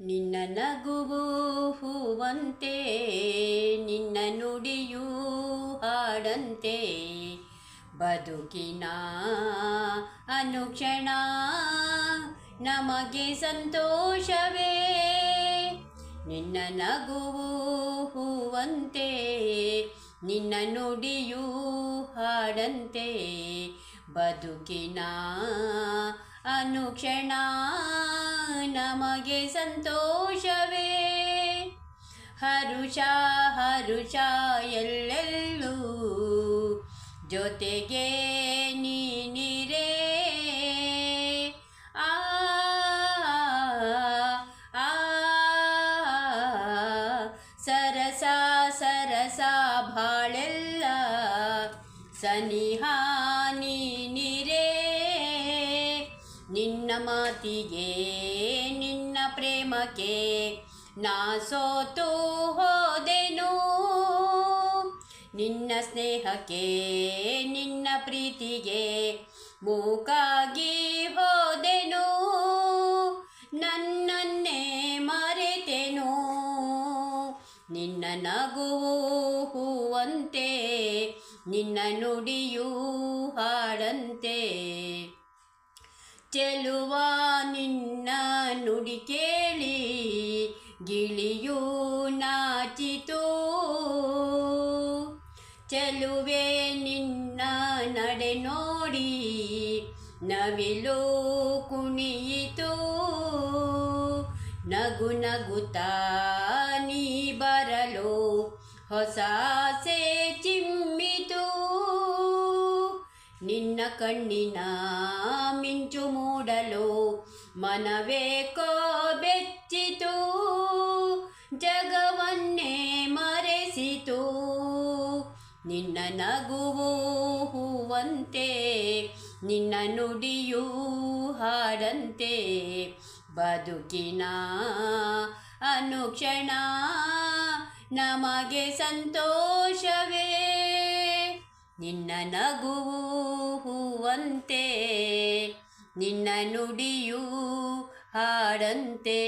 ನಿನ್ನ ನಗುವು ಹೂವಂತೆ, ನಿನ್ನ ನುಡಿಯೂ ಹಾಡಂತೆ, ಬದುಕಿನ ಅನುಕ್ಷಣ ನಮಗೆ ಸಂತೋಷವೇ. ನಿನ್ನ ನಗುವು ಹೂವಂತೆ, ನಿನ್ನ ನುಡಿಯೂ ಹಾಡಂತೆ, ಬದುಕಿನ ಅನುಕ್ಷಣ ನಮಗೆ ಸಂತೋಷವೇ. ಹರುಷ ಹರುಷ ಎಲ್ಲೆಲ್ಲೂ ಜೊತೆಗೆ ನೀನಿರೇ. ಆ ಆ ಸರಸ ಸರಸ ಬಾಳೆಲ್ಲ ಸನಿಹ ನೀನಿರೇ. ನಿನ್ನ ಮಾತಿಗೆ ನಿನ್ನ ಪ್ರೇಮಕ್ಕೆ ನಾ ಸೋತು ಹೋದೆನು, ನಿನ್ನ ಸ್ನೇಹಕ್ಕೆ ನಿನ್ನ ಪ್ರೀತಿಗೆ ಮೂಕಾಗಿ ಹೋದೆನು. ನನ್ನನ್ನೇ ಮರೆತೆನು. ನಿನ್ನ ನಗುವು ಹೂವಂತೆ, ನಿನ್ನ ನುಡಿಯೂ ಹಾಡಂತೆ, ಚೆಲುವ ನಿನ್ನ ನುಡಿ ಕೇಳಿ ಗಿಳಿಯೂ ನಾಚಿತು. ಚೆಲುವೆ ನಿನ್ನ ನಡೆ ನೋಡಿ ನವಿಲು ಕುಣಿಯಿತು. ನಗು ನಗುತ್ತಾ ನೀ ಬರಲು ಹೊಸ ಆಸೆ ಚಿಮ್ಮಿತು. ನಿನ್ನ ಕಣ್ಣಿನ ಮಿಂಚು ಮೂಡಲು ಮನವೇಕೋ ಬೆಚ್ಚಿತು. ಜಗವನ್ನೇ ಮರೆಸಿತು. ನಿನ್ನ ನಗುವು ಹೂವಂತೆ, ನಿನ್ನ ನುಡಿಯೂ ಹಾಡಂತೆ, ಬದುಕಿನ ಅನುಕ್ಷಣ ನಮಗೆ ಸಂತೋಷವೇ. ನಿನ್ನ ನಗುವು ಹೂವಂತೆ, ನಿನ್ನ ನುಡಿಯೂ ಹಾಡಂತೆ.